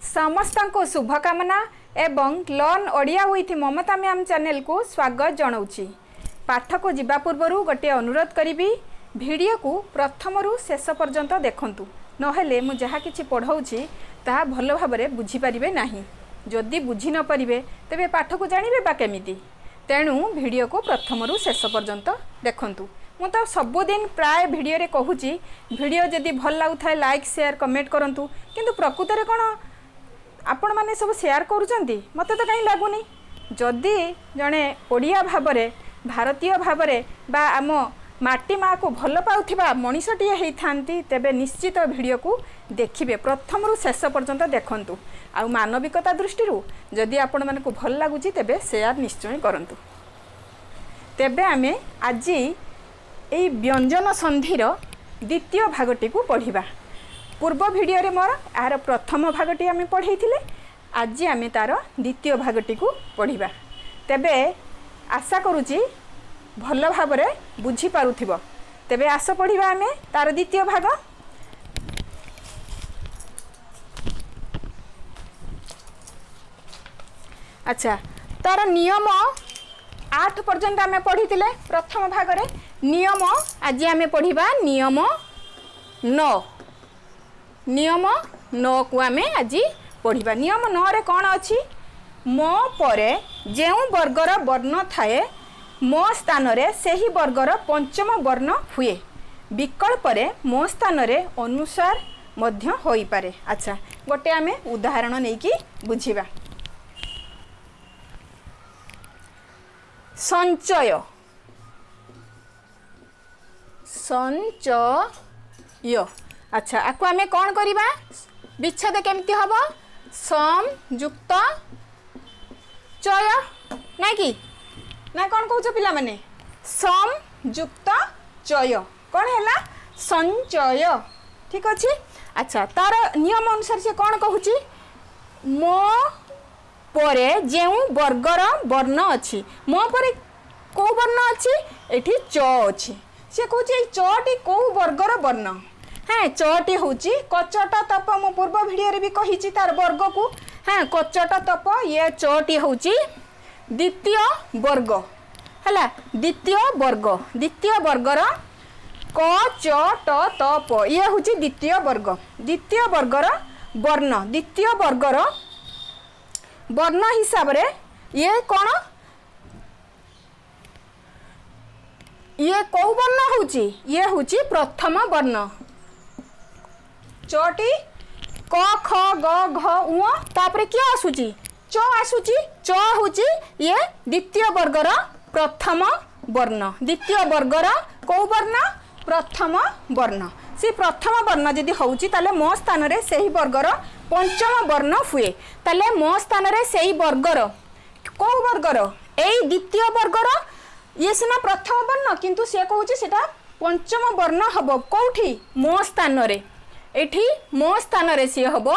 समस्त को शुभकामना एवं learn Odia with Mamata ma'am channel को स्वागत जनाऊँगी। पाठ को जीवा पूर्व गोटे अनुरोध करी वीडियो को प्रथम रु शेष पर्यंत देखंतु नहेले मु जहा किछि पढ़ाऊँगी ताहा भल भाव बुझीपारे ना। जदि बुझी न पारे तेबे पाठ को जानिबे बा केमिति। तेणु वीडियो को प्रथम रु शेष पर्यंत देखंतु। मु तो सबुदिन प्राय वीडियो रे कहूची वीडियो जदि भल लागुथाय लाइक शेयर कमेंट करंतु, किंतु प्रकृत रे कोन आपण माने सब शेयर करूचंती मते तो कहीं लागुनी। जदि जड़े ओडिया भावरे भारतीय भावरे बा आम माटी माँ को भल पाउथिबा मनीषटीए होइथांती तेबे निश्चित वीडियो को देखिबे प्रथम रु शेष पर्यंत देखंतु। आ मानविकता दृष्टि जदि आपण माने को भल लागुची तेबे शेयर निश्चय करंतु। तेबे आमे आज एई व्यंजन संधिर द्वितीय भागटी को पढ़िबा। पूर्व वीडियो रे मोर यार प्रथम भागटी आमे पढ़ेइथिले, आज आमे तार द्वितीय भागटी को पढ़िबा। तेबे आशा करूची भल भाबरे बुझी पारुथिबो। तेबे आस पढ़िबा आमे तार द्वितीय भाग। अच्छा, तार नियम 8 पर्यंत आमे पढ़ीतिले प्रथम भाग रे। नियम आज आमे पढ़िबा नियम 9। नियम 9 को आमे आज पढ़िबा। नियम 9 रे कौन अछि? मो परे जेउ वर्गर वर्ण थाए मो स्थान रे सेही वर्गर पंचम वर्ण हुए। विकल्प रे मो स्थान रे अनुसार मध्य होई पारे। अच्छा, गोटे आमे उदाहरण नै कि बुझिबा। संचय संचय। अच्छा, आपको आमे कौन करिबा? विच्छेद केमती हबो? सम युक्त चय ना कि ना कौन कहउछ पिला माने? सम युक्त चय कौन हैला? संचय। ठीक अछि। अच्छा, तार नियम अनुसार से कौन कहउची? मो परे जेउ वर्गर वर्ण अछि, मो परे को वर्ण अछि? एठी च अछि। से कहउची चटी को वर्गर वर्ण? हाँ, चटी होची कचट तप। मु पूर्व वीडियो रे भी कहिची तार वर्ग को। हाँ, कचट तप ये चटी होची द्वितीय वर्ग हला। द्वितीय वर्ग, द्वितीय वर्गर क च ट तप ये होची द्वितीय वर्ग। द्वितीय वर्गर वर्ण, द्वितीय वर्गर वर्ण हिसाब रे ये कौन? ये कौ वर्ण होची? ये होची प्रथम वर्ण। चटी क ख ग घ उ तापरे क्या आसुची? च आसुची। च होची ये द्वितीय वर्गर प्रथम वर्ण। द्वितीय वर्गर कौ वर्ण? प्रथम वर्ण। से प्रथम वर्ण जदि होची ताले मो स्थान रे सेही वर्गर पंचम वर्ण हुए। ताले मो स्थान रे सेही वर्गर कौ वर्गर? एई द्वितीय वर्गर ये सिना प्रथम वर्ण किंतु से कहूची सेटा पंचम वर्ण हबो। कोठी? मो स्थान रे। एठी मो स्थान रे सी हबो।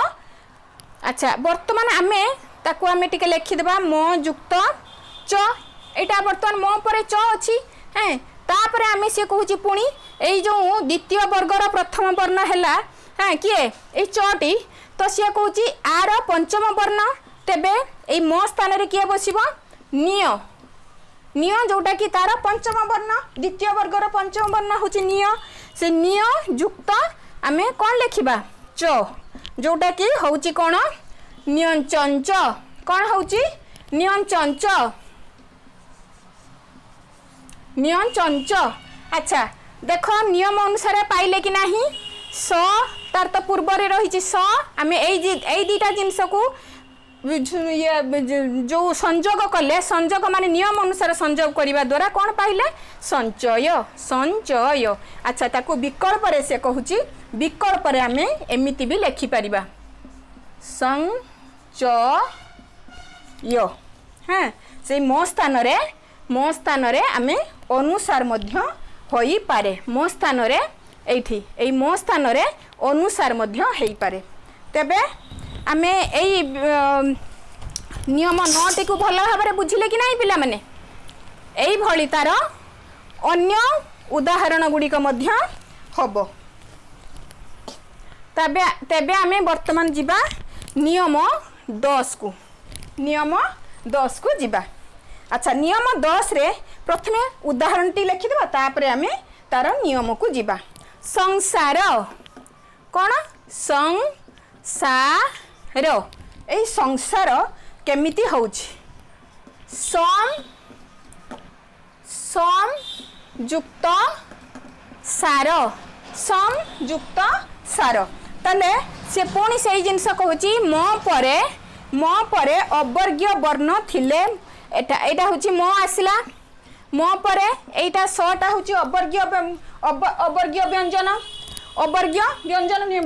अच्छा, वर्तमान आमे ताकू आमे टिके लिखि देबा मो युक्त च। एटा वर्तमान मो परे च अछि। हैं, तापरे आमे से कहूची पुणी एई जो द्वितीय वर्गर प्रथम वर्ण हैला। हां, किए एई चटी तो से कहूची आर पंचम वर्ण। तेबे एई मो स्थान रे किए बसिबो? निय। निय जोटा कि तार पंचम वर्ण, द्वितीय वर्गर पंचम वर्ण होची निय। से निय युक्त आमे कौन लिखिबा? च, जोटा कि होची कौन? नियंचंच। कौन होची? नियंचंच। नियंचंच। अच्छा, देखो नियम अनुसार पाइले कि नाही? स तार तो पूर्व रे रहिची स। आमे एई दीटा जिंस को ये जो संयोग कले, संयोग माने नियम अनुसार संयोग करिबा द्वारा कौन पाइले? संचय। संचय। अच्छा, ताको विकल्प रे से कहूची, विकल्प रे आमे एमिति भी लिखि परिबा संचय। हाँ, से मो स्थान रे आमे अनुसार मध्य होई पारे। मो स्थान रे एठी एई मो स्थान रे अनुसार मध्य हेई पारे। तेबे आमे एई नियम 9 टी को भल भाबरे बुझिले कि नाही पिला माने? एई भली तार अन्य उदाहरण गुड़िक मध्य हबो। तेबे आमे वर्तमान जीवा नियम 10 को नियम 10 को जीवा। अच्छा नियम 10 रे प्रथमे उदाहरण टी लिखिदेबा तापर आमे तार नियम को जीवा। संसार कौन संसार ए संसार केमिति होउछि सम युक्त सार सम युक्त सार तले से पुणी से जिनस कहूँ मो परे अवर्गीय वर्ण थिले एटा हूँ मो आसला मो परे एटा सटा हूँ अवर्गीय व्यंजन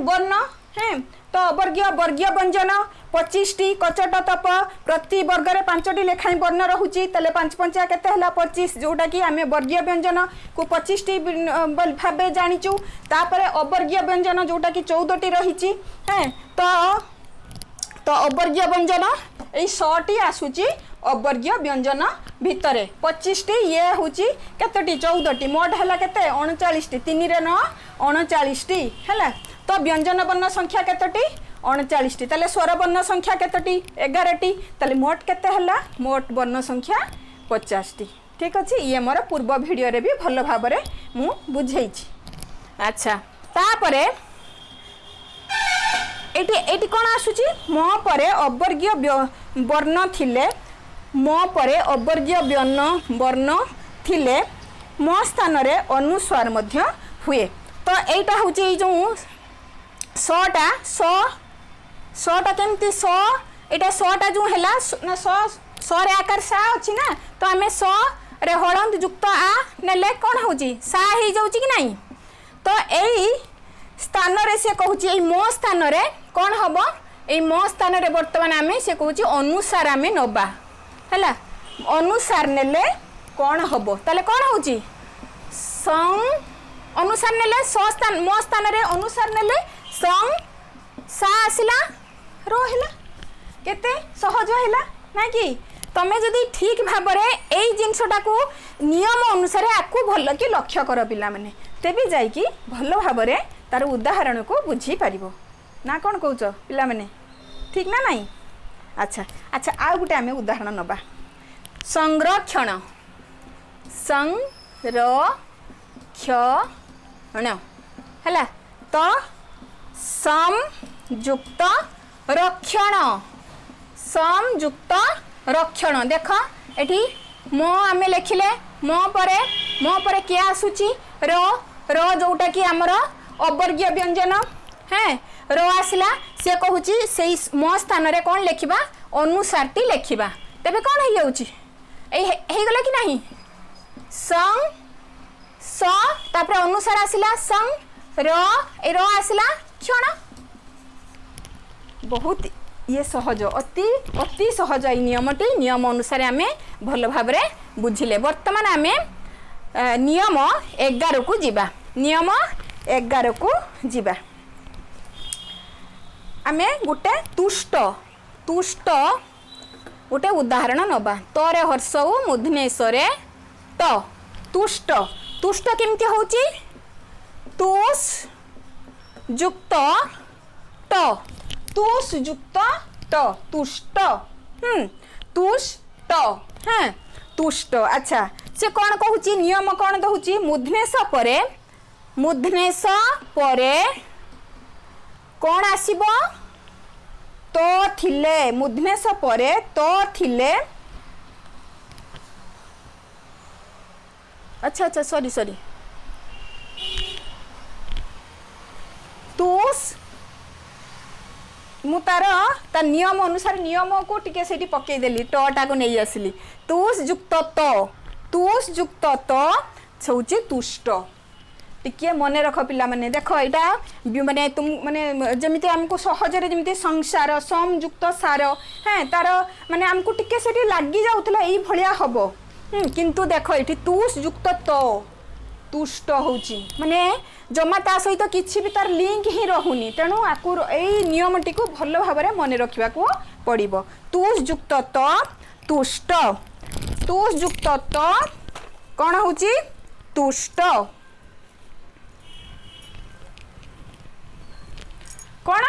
वर्ण हैं तो अवर्गीय वर्गीय व्यंजन 25 टी कचट तप प्रति वर्ग में 5 टी लेखाई वर्ण रहुची तले 5 पंचा केते हला 25 जोटा कि आमे वर्गीय व्यंजन को 25 टी भाबे जानिचु तापरे अवर्गीय व्यंजन जोटा कि 14 टी रहिची हैं तो अवर्गीय व्यंजन ए 100 टी आसुची अवर्गीय व्यंजन भितरे 25 टी ये होची केतोटी 14 टी मोट हला केते 39 टी 3 रे 9 39 टी हला तो व्यंजन वर्ण संख्या केतोटी 39 टी तले स्वर वर्ण संख्या केतोटी 11 टी तले मोट केते हला मोट वर्ण संख्या 50 टी ठीक अछि ये मोर पूर्व वीडियो रे भी भल भाबरे मु बुझेइछि। अच्छा तापरे एटी कोन आसुची मो परे अवर्गीय वर्ण थिले मो परे अवर्गीय वर्ण थिले मो स्थान रे अनुस्वार मध्य हुए तो एटा होची जो सटा केमती एटा सटा जो हैला ना स रे आकार सा अछि ना तो आमे स रे हळंद युक्त आ नेले कोन होची सा ही जाउची कि नहीं तो एई स्थान रे से कहूची एई मो स्थान रे कोन हबो एई मो स्थान रे वर्तमान आमे से कहूची अनुसार आमे नबा हैला अनुसार नेले कोन हबो ताले कोन होची सं अनुसार नेले स स्थान मो स्थान रे अनुसार नेले सं सा आसिला रोहिला केते सहज हैला ना कि तमे जदी ठीक भाबरे एई जिंसटा को नियम अनुसार आकु भल कि लक्ष्य कर पिला माने तेबे जाई कि भल भाबरे तार उदाहरण को बुझी पारिबो ना कोन कहउछ पिला माने ठीक ना नहीं। अच्छा अच्छा आ गुटे आमे उदाहरण नबा संरक्षण हैला तो संयुक्त रक्षण देख एठी मो आमे लिखिले मो परे क्या आसुची रो जोटा कि हमर अवर्गीय व्यंजन हैं रो आसला से कहूची से मो स्थान रे कोन लिखिबा अनुसार टी लिखिबा तबे कोन हे जाउची हे गला कि नहीं सं स तापर अनुसार आसला सं रो आसला क्षण बहुत ये सहज अति सहज ये नियमटी नियम अनुसार आमे भल भाव बुझिले। वर्तमान आमे नियम 11 को जीवा नियम 11 को जीवा आमे गुटे तुष्ट गोटे उदाहरण नबा तरे हर्षऊ मुधनेश्वरे तुष्ट केमती होची तुष युक्त तुष युक्त तुष्ट तुष्ट हाँ तुष्ट। अच्छा से कौन कहूची नियम कौन दउची मुधनेश परे कौन आसीबो तो थिले मुधनेश परे तो थिले अच्छा सॉरी तुष मु तार नियम अनुसार नियम को टिके सेठी पकई देली टटा को नहीं आसली तुष युक्त तो छौची तुष्ट टिके मने रख पिला माने देख एटा माने तुम माने जमिते हमको सहजरे जमिते संसार समयुक्त सार हैं तार माने हमको टिके सेठी लागी जाउतला एई भलिया हबो किंतु देख एठी तुष युक्त तो तुष्ट होची माने जमा ता सहित किछि भी तार लिंक ही रहुनी तेणु आकु एई नियमटी को भल भाव में मन रखिबा को पड़िबो तुष युक्त तो तुष्ट तुष युक्त तो कौन होची तुष्ट कौन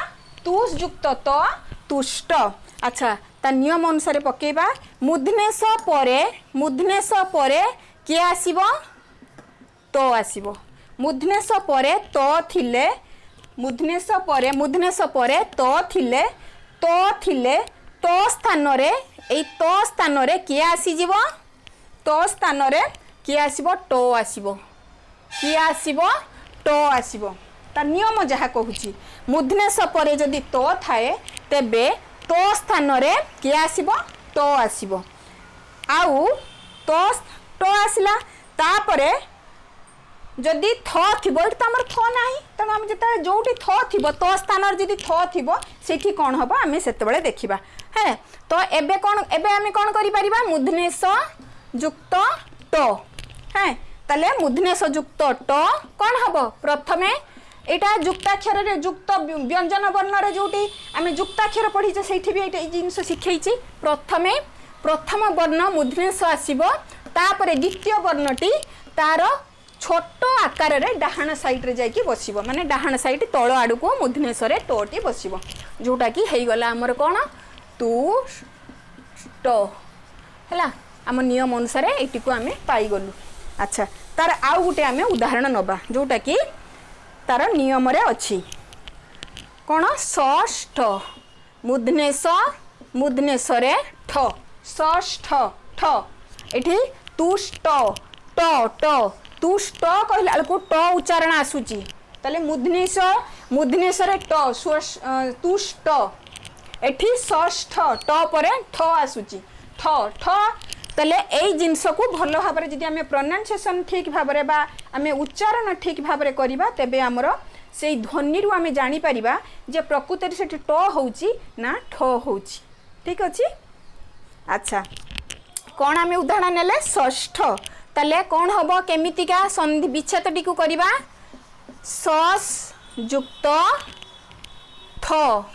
तुष युक्त तो तुष्ट। अच्छा ता नियम अनुसार पकेबा मूर्धनेश परे किए आसीबो तो आसीबो मूर्धनेश परे तो थिले मूर्धनेश परे तो थिले तो स्थान रे एई तो स्थान रे किए आसीजिवो तो स्थान रे किए आसीबो टो आसीबो किए आसीबो टो आसीबो ता नियम जहा कहूची मूर्धनेश परे जदि तो थाए तेबे तो स्थान रे किए आसीबो टो आसीबो आउ तो आसला तापरे जदि थ थिबो एटा हमर थ नाही तनो हम जता जोटी थ थिबो तो स्थान रे जदि थ थिबो सेठी कोन हबो आमे सेते बेले देखिबा है तो एबे आमे कोन करि परिबा मूर्धनेश युक्त ट है तले मूर्धनेश युक्त ट कोन हबो प्रथमे एटा युक्ताक्षर रे युक्त व्यंजन वर्ण रे जोटी आमे युक्ताक्षर पढी जे सेठी भी एटा जिंस सिखैछि प्रथम वर्ण मूर्धनेश आसीबो तापरे द्वितीय वर्णटी तार छोट आकार रे डाहाण साइड रे जाई कि बसिबो माने डाहाण साइड तळ आडू को मूर्धनेश रे टोटी बसिबो जोटा कि हेई गला हमर कोन तू ट हला हम नियम अनुसार एटी को आमे पाई गलु। अच्छा तार आउ गुटे आमे उदाहरण नबा जोटा कि तार नियम रे अछि कोन षष्ठ मूर्धनेश रे ठ षष्ठ ठ एठी तुष्ट ट ट तुष्ट कहला को ट उच्चारण आसुची तले मूर्धनेश रे ट तुष्ट एठी षष्ठ ट परे ठ आसुची ठ ठ तले एई जिंस को भलो भाबरे जदि हमें प्रोनाउंसिएशन ठीक भाबरे बा हमें उच्चारण ठीक भाबरे करिबा तेबे हमरो सेई ध्वनि रु हमें जानि परिबा जे प्रकृति रे सेठी ट होउची ना ठ होउची ठीक अछि। अच्छा कौन आम उदाहरण नेले षष्ठ तले कौन हम केमितिका संधि विच्छेदटी को करिबा सस युक्त थ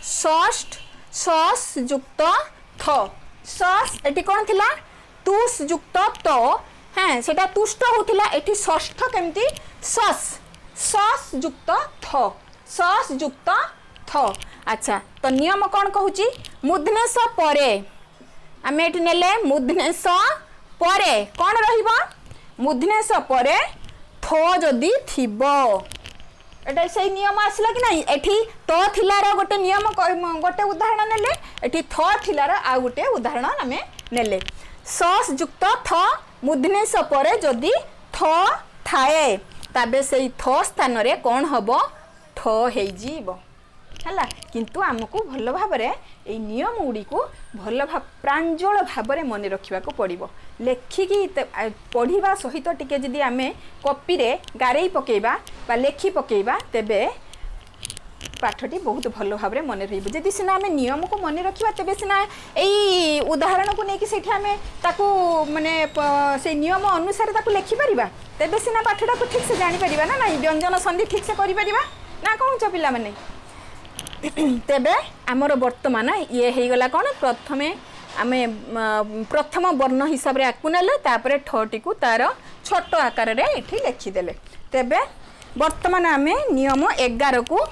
षष्ठ सस युक्त थ सस एटी कौन थिला तुस युक्त त हैं सेटा तुष्ट होतिला एटी षष्ठ केमती सस युक्त थ। अच्छा तो नियम कौन कहूची मूर्धनेश परे आम एटी नेले मूर्धनेश परे कौन रहिबा मूर्धनेश परे थ जदि थिबो एटा सही नियम आसला कि नहीं एठी तो थिलार गोटे नियम गोटे उदाहरण नेले एठी थ थिलार आ गोटे उदाहरण आमे नेले सस युक्त थ मूर्धनेश परे जदि थ थाए तबे सही थ स्थान रे कौन हबो ठ हेई जीवो हला किंतु आमको भल भाबरे ए नियम गुड़ी को भल प्रांजल भाबरे मन रखिबा को पड़िबो लेखिकी पढ़िबा सहित टिके जदि आमे कॉपी रे गारेई पकेबा बा लेखि पकेबा तेबे पाठटी बहुत भल भाबरे मन रहिबो जदि सिना आमे नियम को मन रखिबा तेबे सिना एई उदाहरण को नेकी सेठी आमे ताकू माने से नियम अनुसार ताकू लेखि परिबा तेबे सिना पाठटा को ठीक से जानि परिबा ना नहीं व्यंजन संधि ठीक से करि परिबा ना कहूछ पिला माने तेबे आमर वर्तमान ये हो गला कौन प्रथमे आमे प्रथम वर्ण हिसाब रे आकु नेले तापरे ठटी को तार छोट आकार रे एठी लिखिदेले तेबे वर्तमान आमे नियम 11 को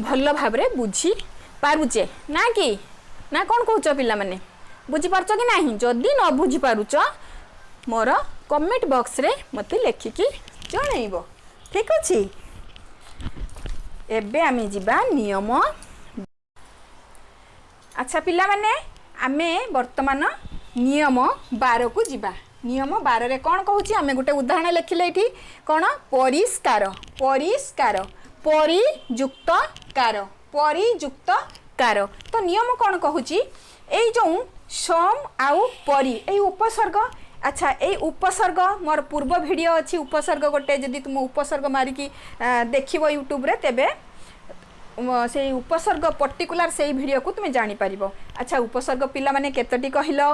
भल भाबरे बुझी पारुचे ना कि ना कौन कहूच पिला माने बुझी पारछ कि नाही जदि न बुझी पारुच मोर कमेंट बॉक्स रे मते लेखिकी जणैबो ठीक अछि। एबे आमे जिबा नियम। अच्छा पिला माने आमे वर्तमान नियम 12 को जिबा नियम 12 रे कौन कहूची आमे गोटे उदाहरण लिखिले एठी कौन परिष्कार परियुक्त कार तो नियम कौन कहूची एई जो सम आउ परि एई उपसर्ग। अच्छा ए उपसर्ग मोर पूर्व वीडियो अच्छी उपसर्ग गोटे जदि तुम उपसर्ग मारिकी देखिबो यूट्यूब रे तेबे से उपसर्ग पर्टिकुलर से वीडियो को तुम जानी पारिबो। अच्छा उपसर्ग पिला माने केतटी कहिलो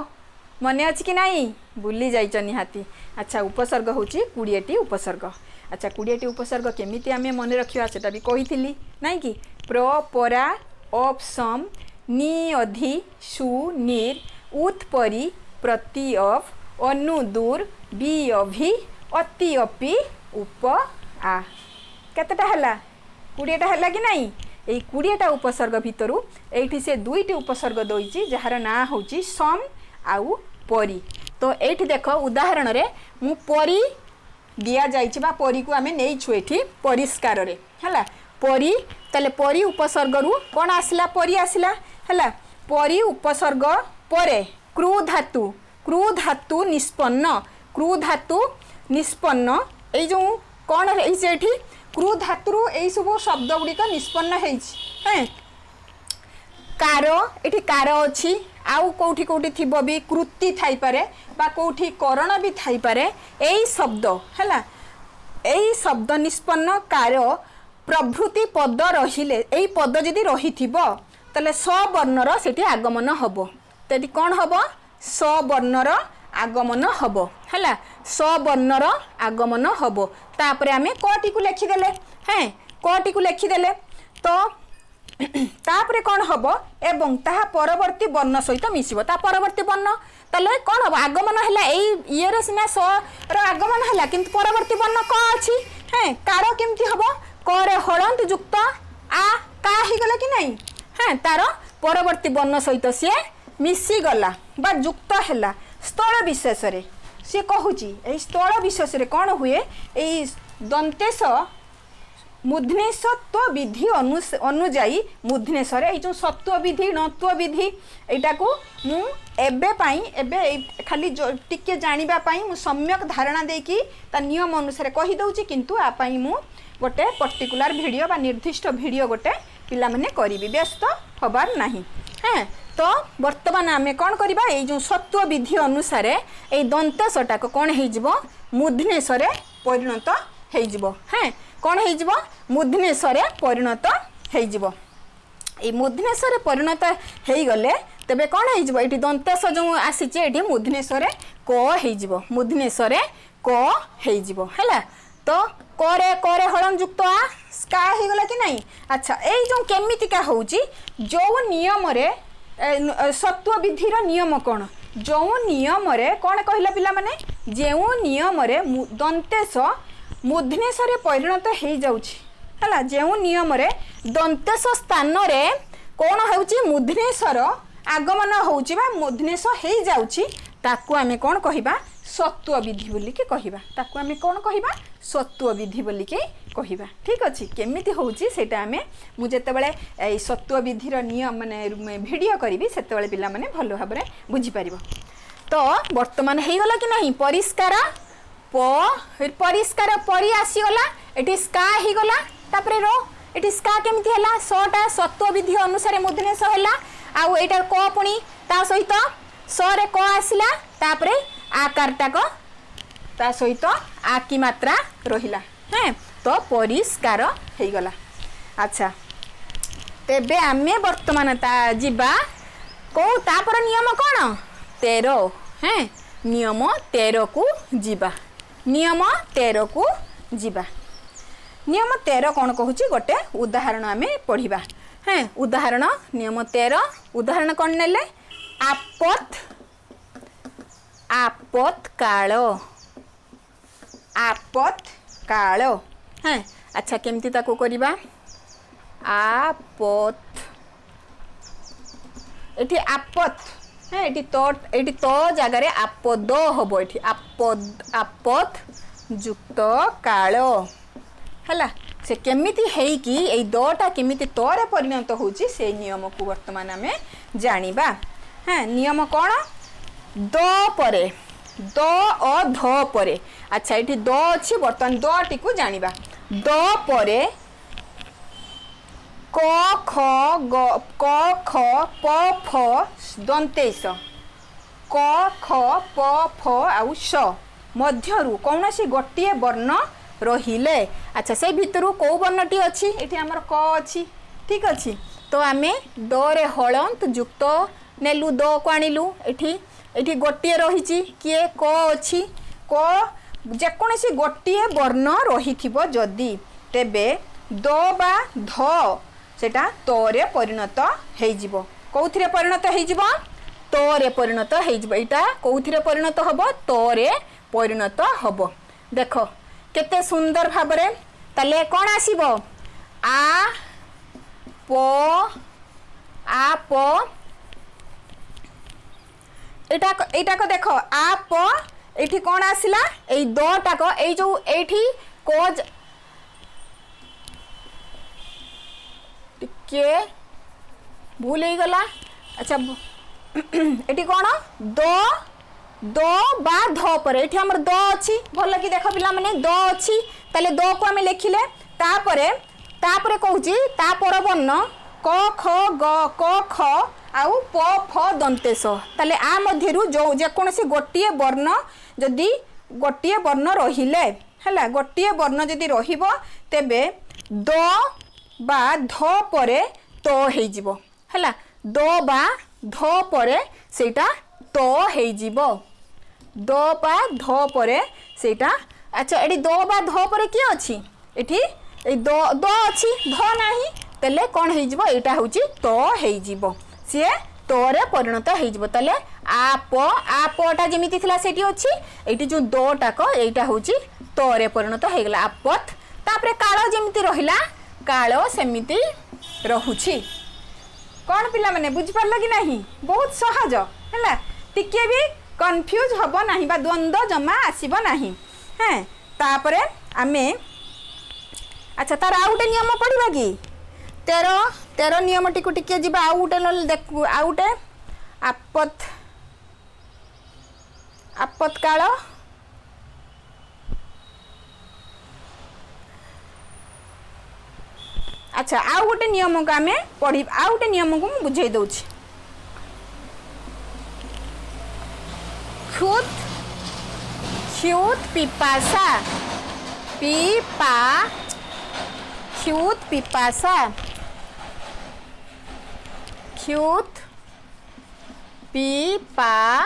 मने अछि कि नाही भूली जाइछ निहाती। अच्छा उपसर्ग होची 20टी उपसर्ग। अच्छा 20टी उपसर्ग केमिति आमे मने रखिबा सेटा भी कहिथिली नाही कि प्र परा अप सम नि अधि सु निर उत्परि प्रति अफ अनु दूर बी अभि अति अपि उप आ केतटा हला 20टा हला कि नाही এই 20টা उपसर्ग भितरु एठी से 2टी उपसर्ग दोइची जहार ना होची सम आउ परी। तो एठी देखो उदाहरण रे मु परी दिया जाइछि बा परी को आमे नै छु एठी परिष्कार रे हला परी तले परी उपसर्ग रु कोन आसिला परी आसिला हला परी उपसर्ग परे क्रू धातु निष्पन्न ए जो कोन है सेठी क्रू धातु ए सब शब्द गुडी का निष्पन्न है हैं कार एठी कार अछि आउ कोठी कोठी थिबो भी कृति थाई पारे बा कोठी करण भी थाई पारे एई शब्द हला एई शब्द निष्पन्न कार प्रभृति पद रहिले एई पद जदि रहिथिबो तले स वर्णर सेठी आगमन हबो तेटी कोन हबो स वर्णर आगमन हबो हला स वर्णर आगमन हबो तापरे आमे कोटी को लिखि देले हैं कोटी को लिखि देले तो तापरे कौन हबो एवं ताहा परवर्ती वर्ण सहित मिसिबो ता परवर्ती वर्ण तले कौन हबो आगमन हला एई इयर सिना स रो आगमन हला किंतु परवर्ती वर्ण क अछि हैं कार केमती हबो क रे हळंत युक्त आ का ही गला कि नहीं हैं तार परवर्ती वर्ण सहित से मिसी गला बा युक्त हला स्थल विशेष रे से कहूची एई स्थल विशेष रे कौन हुए एई दंतेश मूर्धन्यसत्व विधि अनुजाई मूर्धन्यसर ये जो सत्व विधि नत्व विधि एटा को मु एबे पाई एबे खाली टिके जानिबा पाई मु सम्यक धारणा देकी ता नियम अनुसार कहि दउची किंतु आ पाई मु गोटे पर्टिकुलर वीडियो बा निर्दिष्ट वीडियो गोटे पिला माने करिवि व्यस्त हबार नाही हैं तो वर्तमान आमे कोन करबा ए जो सत्व विधि अनुसार ए दंतसटा को कोन हे जिवो मूर्धन्यसरे परिणत हे जिवो हैं कौन हो मूर्धन्यसरे परिणत हो मूर्धन्यसरे परिणत हो गले तेबे कौन हो ये दंतेश जो आसी मूर्धन्यसरे क हो मूर्धन्यसरे क हो है तो करे करे हलन युक्त आ का हो गला कि नहीं। अच्छा ये जो केमितिका होउची जो नियम रे सत्व विधिर नियम कौन जो नियम रे कौन कहला पिला माने जो नियम रे दंतेश मूर्धन्यसरे परिणत हो जाउछि हला जेउ नियम रे दंतेश स्थान रे कोन होउछि मूर्धन्यसर आगमन होउछि बा मूर्धन्यस हो जाउछि ताकू आमे कोन कहिबा सत्व विधि बोली के कहिबा ताकू आमे कोन कहिबा सत्व विधि बोली के कहिबा ठीक अछि केमिति होउछि सेटा आमे मु जेतेबेले ए सत्व विधिर नियम माने वीडियो करिवि सेतेबेले पिला माने भलो भाबरे बुझि परिबो। तो वर्तमान हे गला कि नहीं परिष्कार परिष्कार परी आसीगला एटी स्का ही गला तापरे रो एटी स्का केमिति हला सटा सत्व विधि अनुसार मूर्धन्यस हला आउ एटा क पुनी ता सहित स रे क आसिला तापरे आकारटा को ता सहित आ की मात्रा रहिला हैं तो परिष्कार हे गला। अच्छा तेबे आमे वर्तमान ता जिबा को तापर नियम कोन 13 हैं नियम 13 को जिबा नियम 13 को जीवा नियम 13 कौन कहूची गोटे उदाहरण आमे पढ़िबा हैं उदाहरण नियम 13 उदाहरण कौन नेले आपत काल हैं अच्छा केमती ताको करिबा आपत एठी आपत है एटी तो जगार आपद हम ये आपद युक्त काल है से केमिति है कि ये दटा केमिति तोरे परिणत होची से नियम को वर्तमान आमे जानिबा हाँ नियम कौन द परे द अ ध परे अच्छा ये द अच्छी बर्तमान द टी को जानिबा द परे क ख ग क ख प फ दंतेश क ख प फ आउ स मध्यरु कौनसी गोटे वर्ण रहिले अच्छा से भितरु को वर्णटी अच्छी ये आमर क अच्छी ठीक अच्छी तो आमे द रे हलंत युक्त नेलु द को आनिलु एठी गोटे रही किए क अच्छी क जेकोसी गोटे वर्ण रही जदि तेबे द बा ध सेटा तोरे परिणत हो कौथिरे परिणत हो तोरे परिणत हो एटा कौथिरे परिणत हबो तोरे परिणत हबो देख केते सुंदर भाबरे तले कोन आसीबो आ प आप एटा को देख आप एठी कौन आसिला ए द टाक ए जो एठी कोज टिके भूल ही गला। अच्छा एठी कौन द बा ध पर एठी हमर द अछि भल कि देख पिला माने द अछि ताले द को हमें लिखिले तापरे कहूची ता पर वर्ण क ख ग क ख आउ प फ दंतेश ताले आ मध्यरु जो जेकोसी गोटिए वर्ण जदि गोटिए वर्ण रहिले हैला गोटिए वर्ण जदि रहिबो तेबे द बा ध परे त हेइ जिवो हैला द बा ध परे सेटा त हेइ जिवो द बा ध परे सेटा। अच्छा एडी द बा ध परे की अछि एठी ए द अछि ध नाही तेले कोन हेइ जिवो एटा होची त हेइ जिवो सिए तोरे परिणत हेइ जिवो तले आपटा जेमिति थिला सेठी अछि एठी जो द टाक एटा होची तोरे परिणत हेइ गेला आपत। तापरे काळ जेमिति रहिला काळ सेमिति रहुछि। कोन पिला माने बुझ परला कि नाही बहुत सहज हैला टिके भी कंफ्यूज हबो नाही बा द्वंद्व जमा आसीबो नाही हैं। तापरे आमे अच्छा तार आउटे नियम पढ़िबा कि 13 नियम टिकु टिके जिबा आउटे ल देखु आउटे आपत काल अच्छा आउ गोटे नियम को आमे पढ़ी आउ गोटे नियम को बुझाई दउछि ख्यूत पिपासा ख्यूत पिपासा ख्यूत पिपासा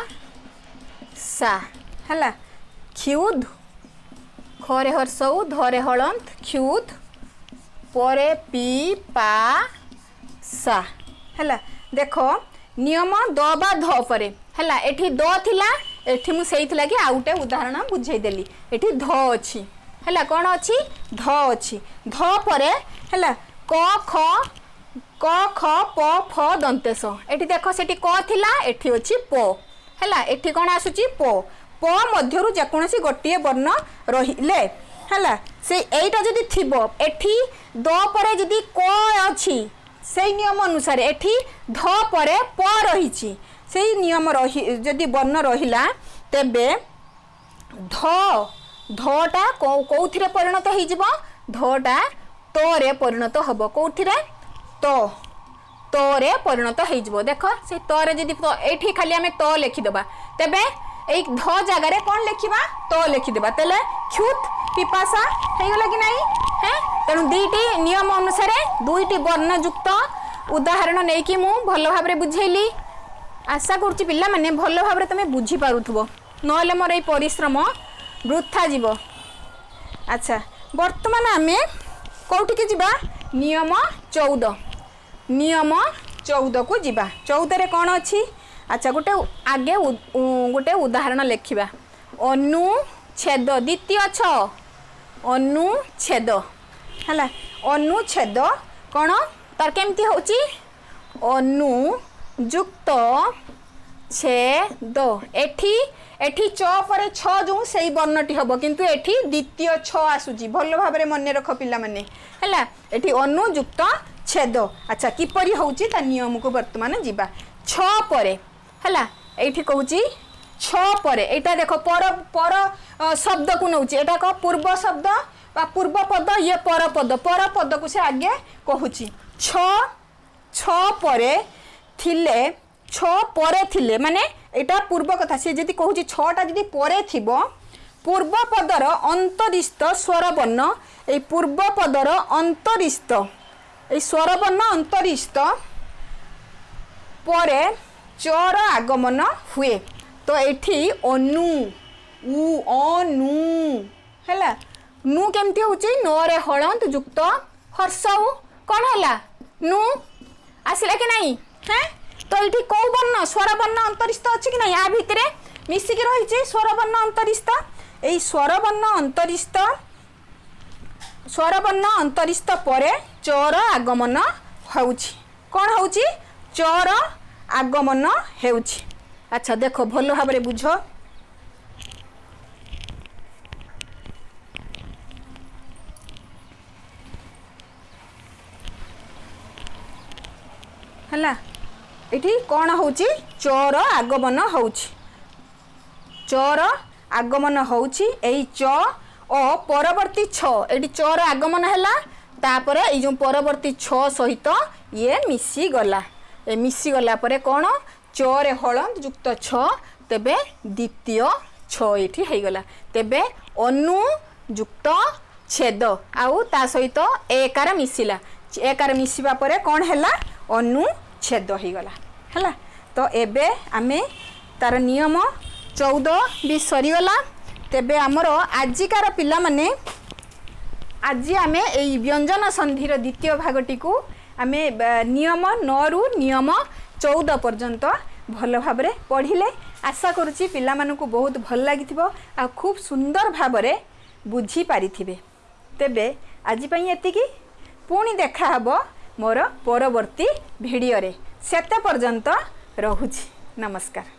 हला ख्यूद खरे हर्षौ धरे हलंत ख्यूत परे पिपासा हला देखो नियम द बा ध परे हला एठी द थिला एठी मु सेइथिला कि आउटे उदाहरण बुझाई देली एठी ध अछि हला कोन अछि ध अछि ध परे हला क ख प फ दंतेश एठी देखो सेठी क थिला एठी अछि प हला एठी कोन आसुची प मध्यरु जेकोसी गोटिए वर्ण रहिले हला से एटा जदी थिबो एठी द परे जदी क अछि सेई नियम अनुसार एठी ध परे प रहिछि सेई नियम रही जदी वर्ण रहिला तेबे धटा कौथिरे परिणत हो जिवो धटा तोरे परिणत हबो कौथिरे तोरे परिणत हो जिवो देखो से तोरे जदी एठी खाली हमें तो लिखि देबा तेबे ए ध जगह रे कोन लिखिबा तो लिखि देबा तेले ख्यूत पिपासा हे गेला कि नाही हैं तेनु दुईटी नियम अनुसार दुईटी वर्ण युक्त उदाहरण नै कि मु भलो भाबरे बुझैली आशा करछि पिल्ला माने भलो भाबरे तमे बुझी पारुथबो नले मोर ए परिश्रम वृथा जीव। अच्छा वर्तमान आमे कौटी के जीवा नियम 14 को जीवा 14 रे कौन अच्छी। अच्छा गोटे आगे गोटे उदाहरण लिखा अनुच्छेद द्वितीय अनुच्छेद है अनुच्छेद कौन तार केमती होची अनुयुक्त छेद एठी एठी च पर छ जो सही वर्णटी हम किंतु एठी द्वितीय छ आसुची भल भाव मन रख पिला माने हैला एठी अनुयुक्त छेद। अच्छा किपरि होची ता नियम को वर्तमान जीवा छ परे हैला एठी कहूची छ परे एटा देखो पर शब्द को नउची एटा को पूर्व शब्द बा पूर्व पद ये पर पद को से आगे कहूची छ परे थिले छ परे थिले माने एटा पूर्व कथा से जदि कहूची छटा जदि परे थिबो पूर्व पदर अंतरिस्थ स्वर वर्ण ए पूर्व पदर अंतरिस्थ ए स्वर वर्ण अंतरिस्थ परे चर आगमन हुए तो एठी अनु अनु हैला नु केमती होची नरे हलंत युक्त हर्षौ कोन हैला नु आसिला कि नहीं हैं तो ये कौ वर्ण स्वर वर्ण अंतरिस्थ अच्छी कि ना या भितर मिसिकी रही स्वर वर्ण अंतरिस्थ यही स्वर वर्ण अंतरिस्थ पर चर आगमन ହେଉଛି କ'ଣ ହେଉଛି ଚର आगमन ହେଉଛି। अच्छा देख भल भाव बुझ है ये कौन हूँ चर आगमन हूँ चर आगमन हूँ च ओ परवर्ती छ ये चर आगमन है तापर ये परवर्ती छ सहित ये मिसीगला ए मिसीगला कौन चरे हलंत युक्त छ तेबे द्वितीय छ ये होगला तेबे अनुयुक्त छेद आउ ता सहित एकार मिसिला एकार मिसिबा परे कौन है अनुच्छेद होगला है। तो एबे आमे तार नियम 14 भी सरीगला तेबे आमर आजिकार पिला माने आज आमे एई व्यंजन संधिर द्वितीय भागटी को आमे नियम 9 रु नियम 14 पर्यंत भल भाव पढ़िले आशा करुच्ची पिला मानकु बहुत भल लगी आ खूब सुंदर भाव बुझी पारिथिबे। तेबे आज पई एतिकी पुणी देखा हबो मोर परवर्ती भिडियो रे सेते पर्यंत रहुछि नमस्कार।